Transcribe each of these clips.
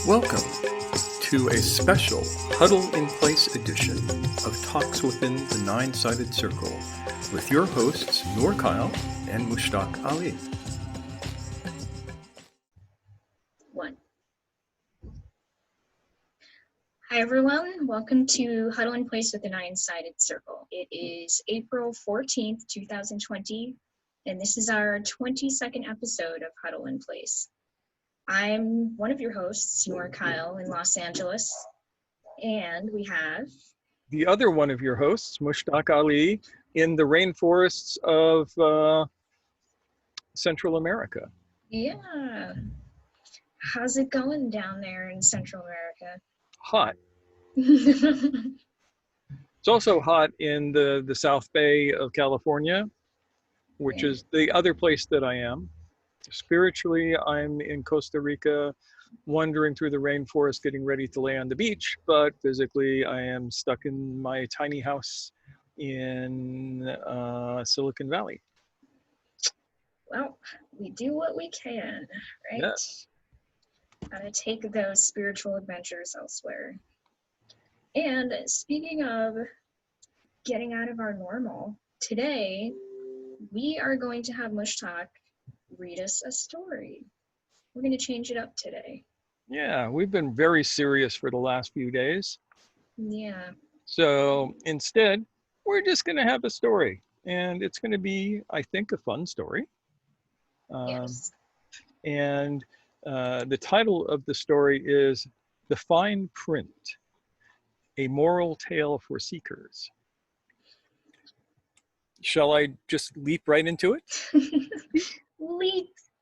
Welcome to a special Huddle in Place edition of Talks Within the Nine-Sided Circle with your hosts Noor Kyle and Mushtaq Ali. One. Hi everyone, welcome to Huddle in Place with the Nine-Sided Circle. It is April 14th, 2020, and this is our 22nd episode of Huddle in Place. I'm one of your hosts, Noor Kyle in Los Angeles, and we have the other one of your hosts, Mushtaq Ali, in the rainforests of Central America. Yeah. How's it going down there in Central America? Hot. It's also hot in the South Bay of California, which is the other place that I am. Spiritually, I'm in Costa Rica, wandering through the rainforest, getting ready to lay on the beach, but physically I am stuck in my tiny house in Silicon Valley. Well, we do what we can, right? Yes. Gotta take those spiritual adventures elsewhere. And speaking of getting out of our normal, today we are going to have Mushtaq read us a story. We're going to change it up today. Yeah, we've been very serious for the last few days. Yeah. So instead, we're just going to have a story. And it's going to be, I think, a fun story. Yes. And the title of the story is The Fine Print, a Moral Tale for Seekers. Shall I just leap right into it?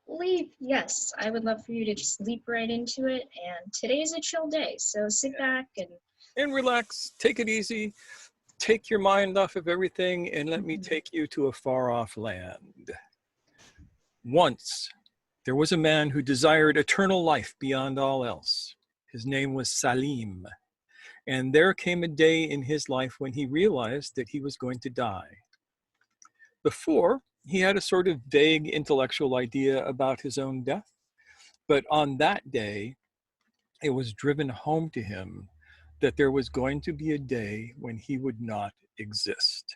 Leap. Yes, I would love for you to just leap right into it. And today's a chill day, so sit back and relax, take it easy, take your mind off of everything, and let me take you to a far-off land. Once, there was a man who desired eternal life beyond all else. His name was Salim. And there came a day in his life when he realized that he was going to die. Before, he had a sort of vague intellectual idea about his own death. But on that day, it was driven home to him that there was going to be a day when he would not exist.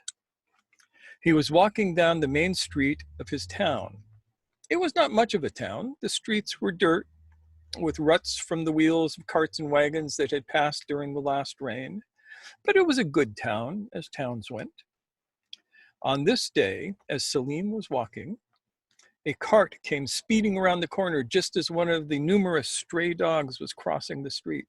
He was walking down the main street of his town. It was not much of a town. The streets were dirt, with ruts from the wheels of carts and wagons that had passed during the last rain. But it was a good town, as towns went. On this day, as Salim was walking, a cart came speeding around the corner just as one of the numerous stray dogs was crossing the street.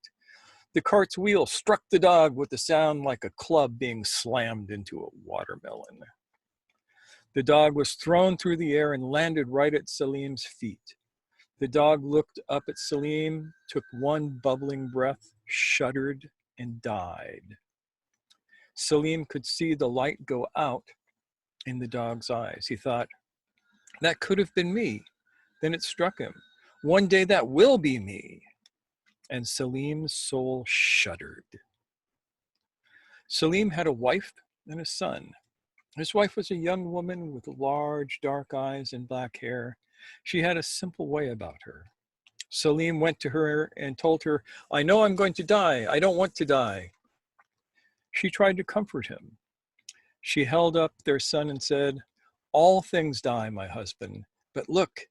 The cart's wheel struck the dog with a sound like a club being slammed into a watermelon. The dog was thrown through the air and landed right at Salim's feet. The dog looked up at Salim, took one bubbling breath, shuddered, and died. Salim could see the light go out in the dog's eyes. He thought, that could have been me. Then it struck him. One day that will be me. And Salim's soul shuddered. Salim had a wife and a son. His wife was a young woman with large dark eyes and black hair. She had a simple way about her. Salim went to her and told her, I know I'm going to die. I don't want to die. She tried to comfort him. She held up their son and said, all things die, my husband, but look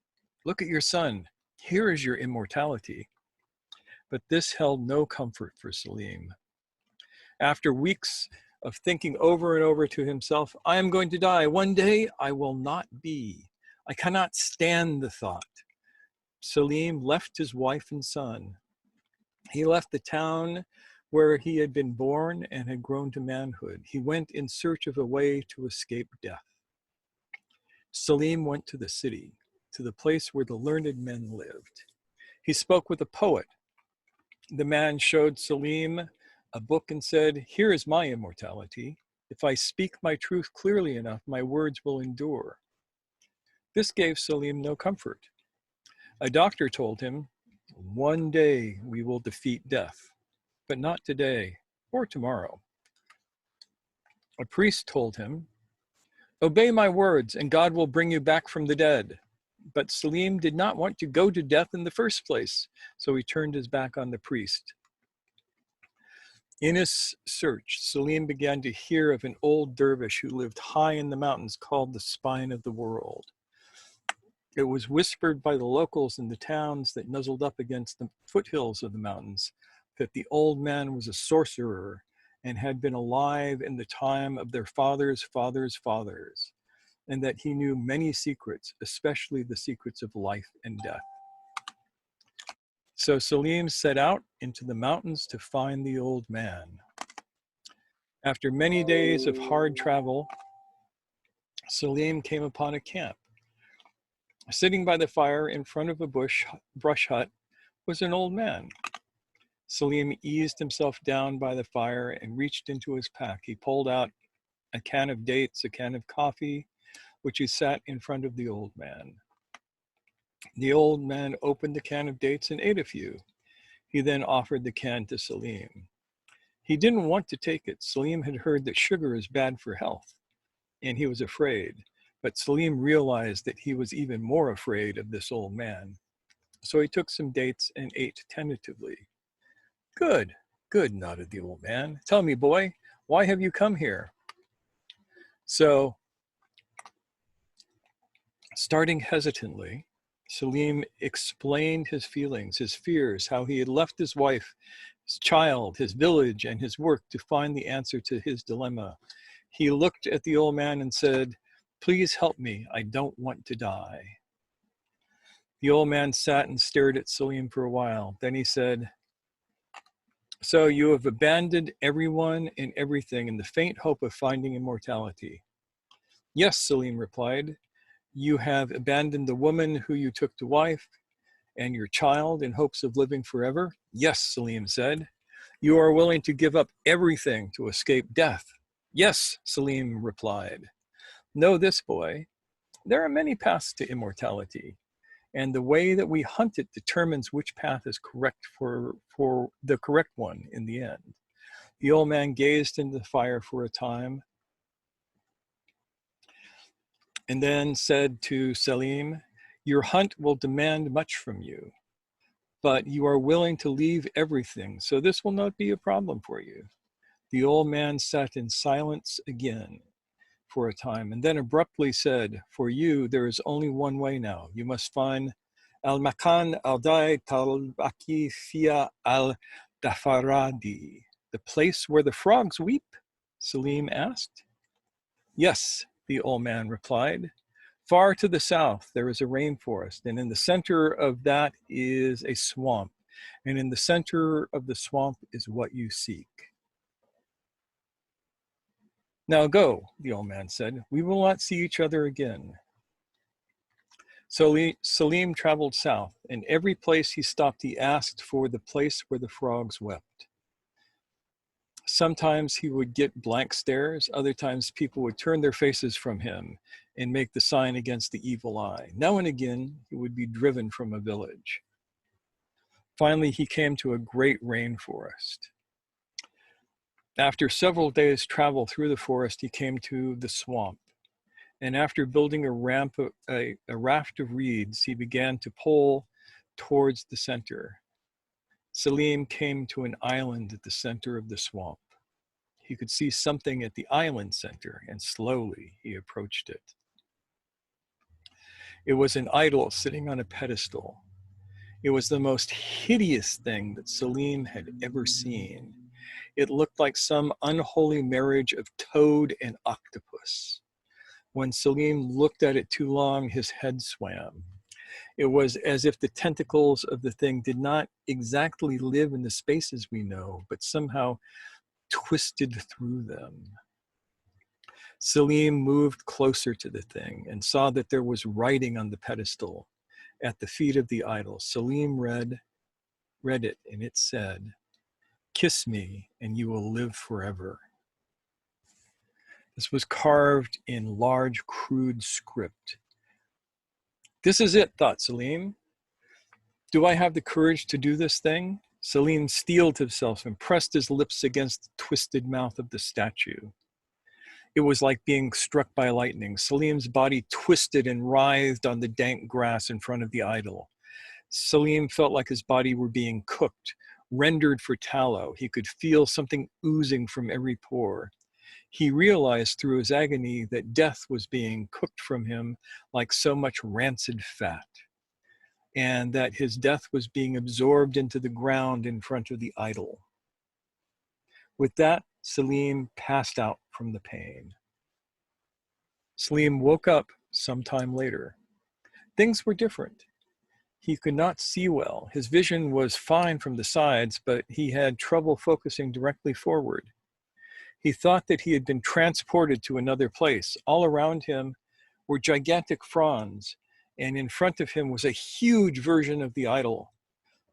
at your son. Here is your immortality. But this held no comfort for Salim. After weeks of thinking over and over to himself, I am going to die. One day I will not be. I cannot stand the thought. Salim left his wife and son. He left the town where he had been born and had grown to manhood. He went in search of a way to escape death. Salim went to the city, to the place where the learned men lived. He spoke with a poet. The man showed Salim a book and said, here is my immortality. If I speak my truth clearly enough, my words will endure. This gave Salim no comfort. A doctor told him, one day we will defeat death, but not today or tomorrow. A priest told him, obey my words and God will bring you back from the dead. But Salim did not want to go to death in the first place, so he turned his back on the priest. In his search, Salim began to hear of an old dervish who lived high in the mountains called the Spine of the World. It was whispered by the locals in the towns that nuzzled up against the foothills of the mountains that the old man was a sorcerer and had been alive in the time of their fathers' fathers' fathers, and that he knew many secrets, especially the secrets of life and death. So Salim set out into the mountains to find the old man. After many days of hard travel, Salim came upon a camp. Sitting by the fire in front of a brush hut was an old man. Salim eased himself down by the fire and reached into his pack. He pulled out a can of dates, a can of coffee, which he sat in front of the old man. The old man opened the can of dates and ate a few. He then offered the can to Salim. He didn't want to take it. Salim had heard that sugar is bad for health, and he was afraid. But Salim realized that he was even more afraid of this old man. So he took some dates and ate tentatively. Good, good, nodded the old man. Tell me, boy, why have you come here? So, starting hesitantly, Salim explained his feelings, his fears, how he had left his wife, his child, his village, and his work to find the answer to his dilemma. He looked at the old man and said, "Please help me, I don't want to die." The old man sat and stared at Salim for a while. Then he said, "So you have abandoned everyone and everything in the faint hope of finding immortality?" "Yes," Salim replied. "You have abandoned the woman who you took to wife and your child in hopes of living forever?" "Yes," Salim said. "You are willing to give up everything to escape death?" "Yes," Salim replied. "Know this, boy, there are many paths to immortality, and the way that we hunt it determines which path is correct for the correct one in the end." The old man gazed into the fire for a time and then said to Salim, "Your hunt will demand much from you, but you are willing to leave everything, so this will not be a problem for you." The old man sat in silence again for a time and then abruptly said, "For you, there is only one way now. You must find al-Makan al-Dai tal-Baki Fia al-Dafaradi, the place where the frogs weep?" Salim asked. "Yes," the old man replied. "Far to the south, there is a rainforest, and in the center of that is a swamp, and in the center of the swamp is what you seek." "Now go," the old man said. "We will not see each other again." So Salim traveled south, and every place he stopped, he asked for the place where the frogs wept. Sometimes he would get blank stares. Other times people would turn their faces from him and make the sign against the evil eye. Now and again, he would be driven from a village. Finally, he came to a great rainforest. After several days' travel through the forest, he came to the swamp. And after building a raft of reeds, he began to pull towards the center. Salim came to an island at the center of the swamp. He could see something at the island center, and slowly he approached it. It was an idol sitting on a pedestal. It was the most hideous thing that Salim had ever seen. It looked like some unholy marriage of toad and octopus. When Salim looked at it too long, his head swam. It was as if the tentacles of the thing did not exactly live in the spaces we know, but somehow twisted through them. Salim moved closer to the thing and saw that there was writing on the pedestal at the feet of the idol. Salim read it, and it said, "Kiss me and you will live forever." This was carved in large, crude script. "This is it," thought Salim. "Do I have the courage to do this thing?" Salim steeled himself and pressed his lips against the twisted mouth of the statue. It was like being struck by lightning. Salim's body twisted and writhed on the dank grass in front of the idol. Salim felt like his body were being cooked, rendered for tallow. He could feel something oozing from every pore. He realized through his agony that death was being cooked from him like so much rancid fat, and that his death was being absorbed into the ground in front of the idol. With that, Salim passed out from the pain. Salim woke up sometime later. Things were different. He could not see well. His vision was fine from the sides, but he had trouble focusing directly forward. He thought that he had been transported to another place. All around him were gigantic fronds, and in front of him was a huge version of the idol.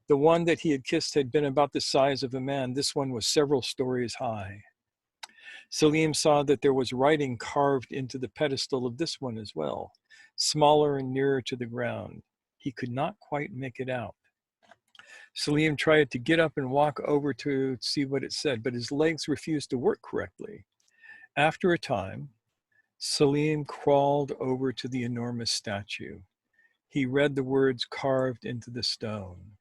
The one that he had kissed had been about the size of a man. This one was several stories high. Salim saw that there was writing carved into the pedestal of this one as well, smaller and nearer to the ground. He could not quite make it out. Salim tried to get up and walk over to see what it said, but his legs refused to work correctly. After a time, Salim crawled over to the enormous statue. He read the words carved into the stone.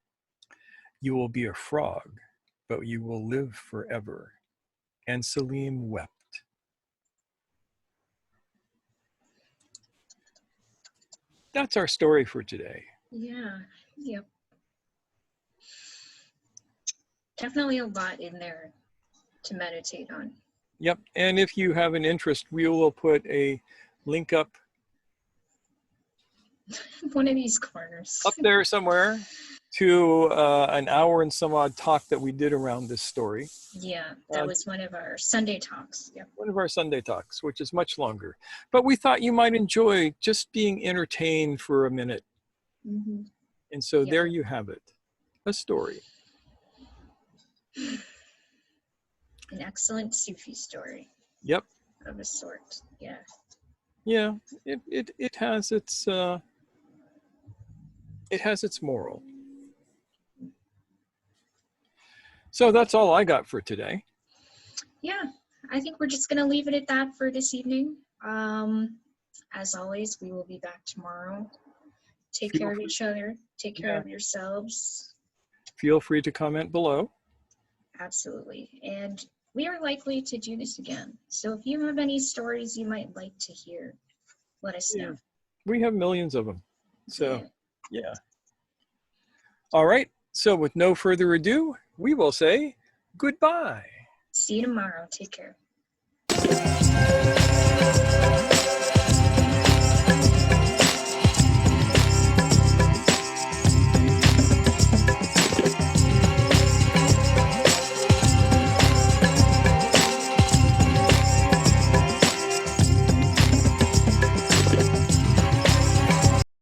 "You will be a frog, but you will live forever." And Salim wept. That's our story for today. Yeah, yep. Definitely a lot in there to meditate on. Yep, and if you have an interest, we will put a link up One of these corners. up there somewhere to an hour and some odd talk that we did around this story. Yeah, that was one of our Sunday talks. Yep. One of our Sunday talks, which is much longer. But we thought you might enjoy just being entertained for a minute. Mm-hmm. And so Yeah. there you have it, a story. An excellent Sufi story. Yep. Of a sort. Yeah. Yeah, it has its moral. So that's all I got for today. Yeah, I think we're just gonna leave it at that for this evening. As always, we will be back tomorrow. Take care of each other. Take care of yourselves. Feel free to comment below. Absolutely. And we are likely to do this again. So if you have any stories you might like to hear, let us know. We have millions of them. So, yeah. All right. So with no further ado, we will say goodbye. See you tomorrow. Take care.